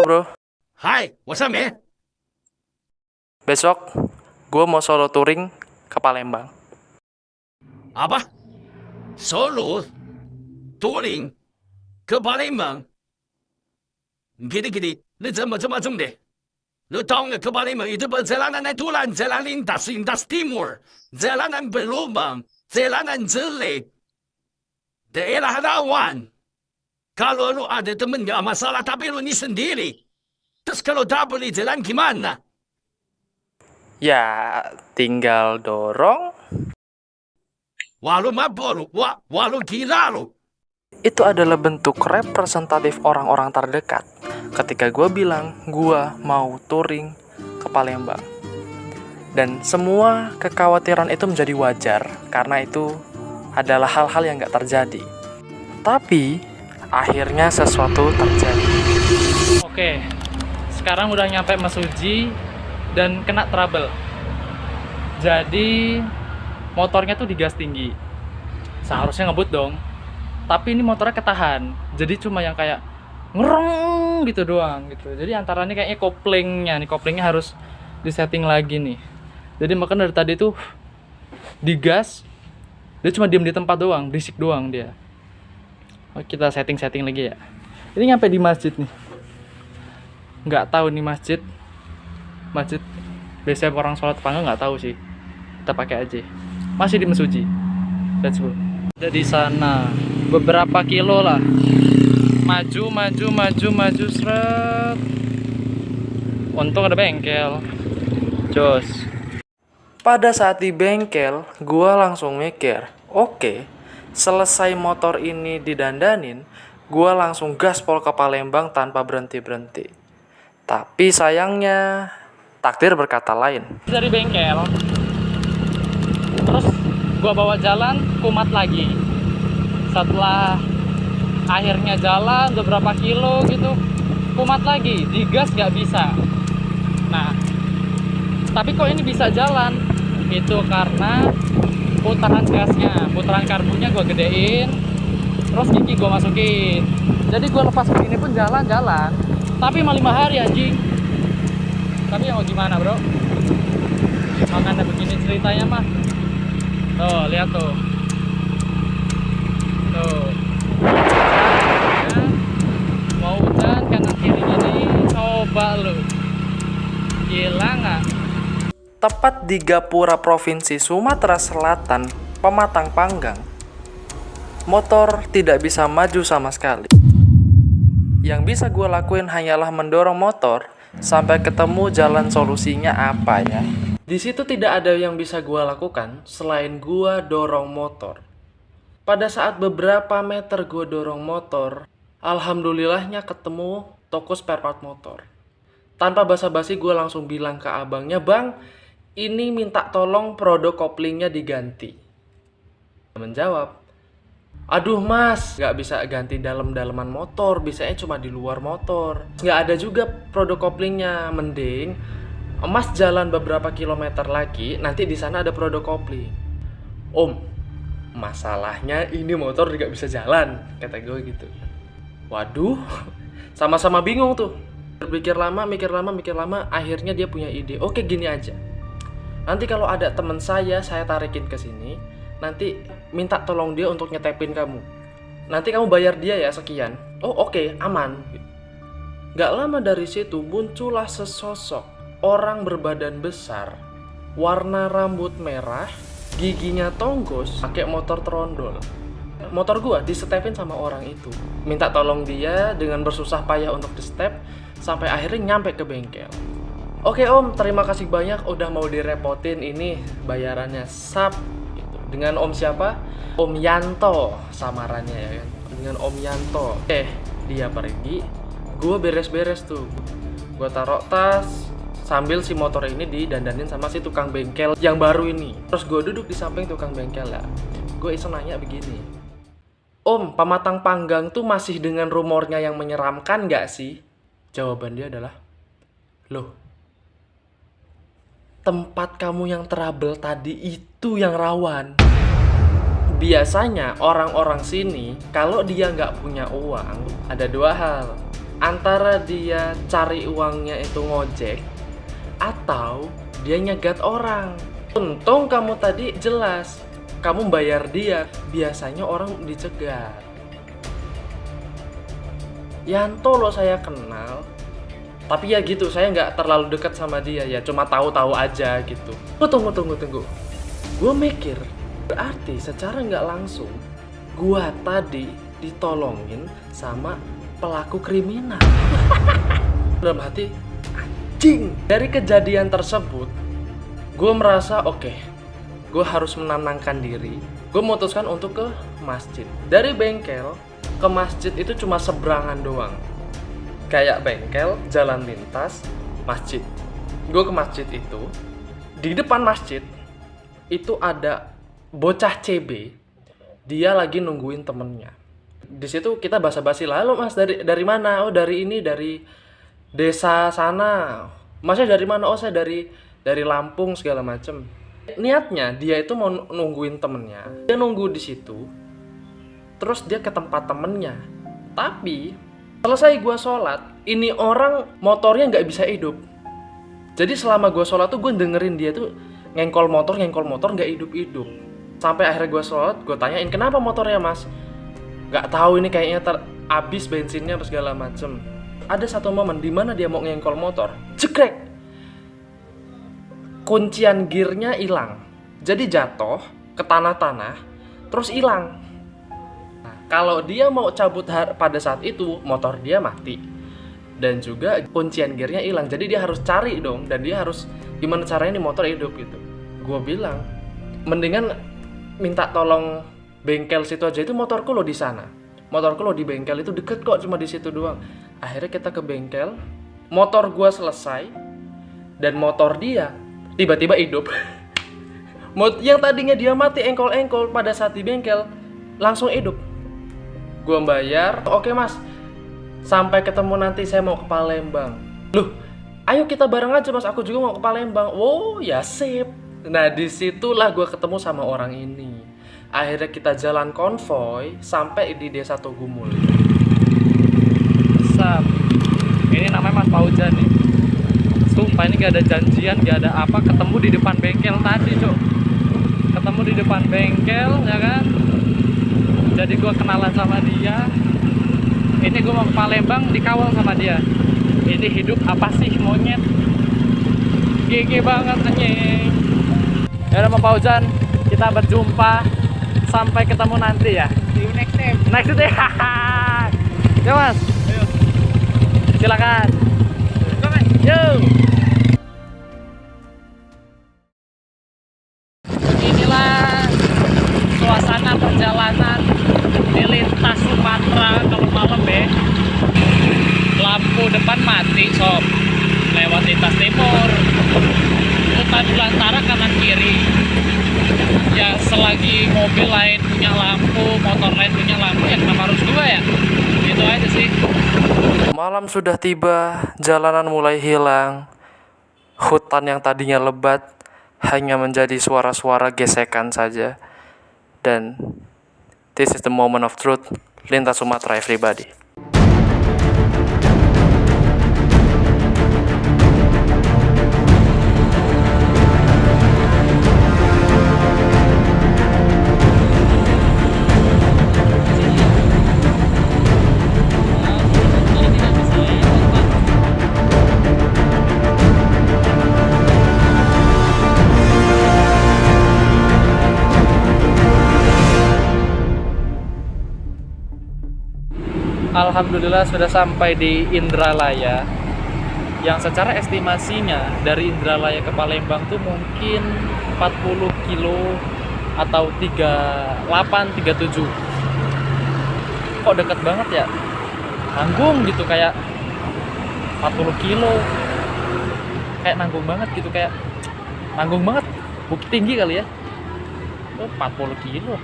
bro. Hai, 我是美。 Besok gue mau solo touring ke Palembang. Apa? Solo touring ke Palembang? Gini, 你怎么这么重的？你到了ke Palembang itu perjalanan tulan, jalan lintas timur, jalanan berlubang, jalanan jelek, daerah rawan. Kalau lu ada temen gak masalah, tapi lu ini sendiri. Terus kalau double jalan gimana? Ya, tinggal dorong. Wah lu mabok lu, wah lu gila lu. Itu adalah bentuk representatif orang-orang terdekat ketika gue bilang gue mau touring ke Palembang. Dan semua kekhawatiran itu menjadi wajar karena itu adalah hal-hal yang gak terjadi. Tapi akhirnya sesuatu terjadi. Oke, sekarang udah nyampe Mesuji dan kena trouble. Jadi motornya tuh digas tinggi. Seharusnya ngebut dong. Tapi ini motornya ketahan. Jadi cuma yang kayak ngerong gitu doang gitu. Jadi antaranya kayaknya koplingnya harus disetting lagi nih. Jadi makanya dari tadi tuh digas, dia cuma diem di tempat doang, berisik doang dia. Oke, kita setting lagi ya. Ini nyampe di masjid nih. Nggak tahu nih masjid biasanya orang sholat apa nggak tahu sih. Kita pakai aja. Masih di Mesuji. Let's go. Ada di sana beberapa kilo lah. Maju seret. Untung ada bengkel. Jos. Pada saat di bengkel, gue langsung mikir, oke, selesai motor ini didandanin, gue langsung gaspol ke Palembang tanpa berhenti-berhenti. Tapi sayangnya, takdir berkata lain. Dari bengkel. Terus gua bawa jalan kumat lagi. Setelah akhirnya jalan beberapa kilo gitu, kumat lagi, digas nggak bisa. Nah, tapi kok ini bisa jalan? Itu karena putaran gasnya, putaran karbunya gua gedein, terus gigi gua masukin. Jadi gua lepas begini pun jalan-jalan. Tapi mah 5 hari anjing. Tapi ya mau gimana bro? Makanya begini ceritanya mah. Tuh, lihat tuh. Tuh. Ya. Mau hujan kanan kiri gini, coba lu. Gila nggak? Tepat di Gapura Provinsi Sumatera Selatan, Pematang Panggang, motor tidak bisa maju sama sekali. Yang bisa gue lakuin hanyalah mendorong motor sampai ketemu jalan solusinya apa ya. Di situ tidak ada yang bisa gue lakukan selain gue dorong motor. Pada saat beberapa meter gue dorong motor, alhamdulillahnya ketemu toko spare part motor. Tanpa basa-basi gue langsung bilang ke abangnya, "Bang, ini minta tolong produk koplingnya diganti." Menjawab, "Aduh mas, nggak bisa ganti dalam-dalaman motor, bisanya cuma di luar motor. Nggak ada juga produk koplingnya, mending mas jalan beberapa kilometer lagi, nanti di sana ada produk kopling." "Om, masalahnya ini motor nggak bisa jalan," kata gue gitu. Waduh, sama-sama bingung tuh. Mikir lama, akhirnya dia punya ide. "Oke, gini aja. Nanti kalau ada teman saya tarikin ke sini, nanti minta tolong dia untuk nyetepin kamu. Nanti kamu bayar dia ya sekian." "Oh oke, aman." Gak lama dari situ muncullah sesosok orang berbadan besar, warna rambut merah, giginya tonggos, pakai motor trondol. Motor gua disetepin sama orang itu. Minta tolong dia dengan bersusah payah untuk di step sampai akhirnya nyampe ke bengkel. "Oke om, terima kasih banyak udah mau direpotin, ini bayarannya." Sap gitu. Dengan om siapa? Om Yanto samarannya ya kan. Dengan om Yanto. Dia pergi, gue beres-beres tuh. Gue taruh tas sambil si motor ini didandanin sama si tukang bengkel yang baru ini. Terus gue duduk di samping tukang bengkel ya. Gue iseng nanya begini, "Om, Pematang Panggang tuh masih dengan rumornya yang menyeramkan gak sih?" Jawaban dia adalah, "Loh, tempat kamu yang trouble tadi itu yang rawan. Biasanya orang-orang sini kalau dia nggak punya uang, ada dua hal. antara dia cari uangnya itu ngojek atau dia nyegat orang. Untung kamu tadi jelas, kamu bayar dia. Biasanya orang dicegat. Yanto lo saya kenal, tapi ya gitu, saya nggak terlalu dekat sama dia ya, cuma tahu-tahu aja gitu. Tunggu. Gue mikir, berarti secara nggak langsung, gue tadi ditolongin sama pelaku kriminal. Dalam hati, anjing. Dari kejadian tersebut, gue merasa oke, gue harus menenangkan diri. Gue memutuskan untuk ke masjid. Dari bengkel ke masjid itu cuma seberangan doang. Kayak bengkel, jalan lintas, masjid. Gue ke masjid itu, di depan masjid itu ada bocah CB. Dia lagi nungguin temennya. Di situ kita basa-basi, lalu mas dari mana? Oh dari ini, dari desa sana. Masnya dari mana? Oh saya dari Lampung segala macem. Niatnya dia itu mau nungguin temennya. Dia nunggu di situ. Terus dia ke tempat temennya. Tapi selesai gue sholat, ini orang motornya nggak bisa hidup. Jadi selama gue sholat tuh gue dengerin dia tuh ngengkol motor nggak hidup. Sampai akhirnya gue sholat, gue tanyain kenapa motornya mas? Nggak tahu, ini kayaknya habis bensinnya apa segala macem. Ada satu momen di mana dia mau ngengkol motor, jegrek, kuncian gearnya hilang. Jadi jatuh ke tanah-tanah, terus hilang. Kalau dia mau cabut pada saat itu, motor dia mati. Dan juga kuncian gearnya hilang. Jadi dia harus cari dong. Dan dia harus gimana caranya nih motor hidup gitu. Gue bilang, mendingan minta tolong bengkel situ aja. Itu motorku lo di sana. Motorku lo di bengkel itu deket kok, cuma di situ doang. Akhirnya kita ke bengkel. Motor gue selesai. Dan motor dia tiba-tiba hidup. Yang tadinya dia mati engkol-engkol pada saat di bengkel langsung hidup. Gue bayar, oke mas, sampai ketemu nanti, saya mau ke Palembang. Loh, ayo kita bareng aja mas, aku juga mau ke Palembang. Oh ya sip. Nah disitulah gue ketemu sama orang ini. Akhirnya kita jalan konvoy sampai di desa Togumul. Sap. Ini namanya Mas Paujan nih. Sumpah ini gak ada janjian, gak ada apa, ketemu di depan bengkel tadi cok. Ketemu di depan bengkel ya kan. Jadi gue kenalan sama dia. Ini gue mau ke Palembang, dikawal sama dia. Ini hidup apa sih monyet? GG banget anjing. Ya udah Mas Paujan, kita berjumpa. Sampai ketemu nanti ya. See you next time. Next day. Ya mas. Ayo. Silakan. Yo. Inilah suasana perjalanan di lintas Sumatera kalau malam ya. Lampu depan mati sob. Lewat lintas timur. Hutan belantara kanan kiri. Ya selagi mobil lain punya lampu, motor lain punya lampu, ya kenapa harus dua ya? Itu aja sih. Malam sudah tiba, jalanan mulai hilang. Hutan yang tadinya lebat hanya menjadi suara-suara gesekan saja. Dan this is the moment of truth. Lintas Sumatera everybody. Alhamdulillah sudah sampai di Indralaya. Yang secara estimasinya dari Indralaya ke Palembang tuh mungkin 40 kilo atau 37. Kok dekat banget ya? Nanggung gitu, kayak 40 kilo. Kayak nanggung banget gitu, kayak nanggung banget. Bukit tinggi kali ya. Oh, 40 kilo.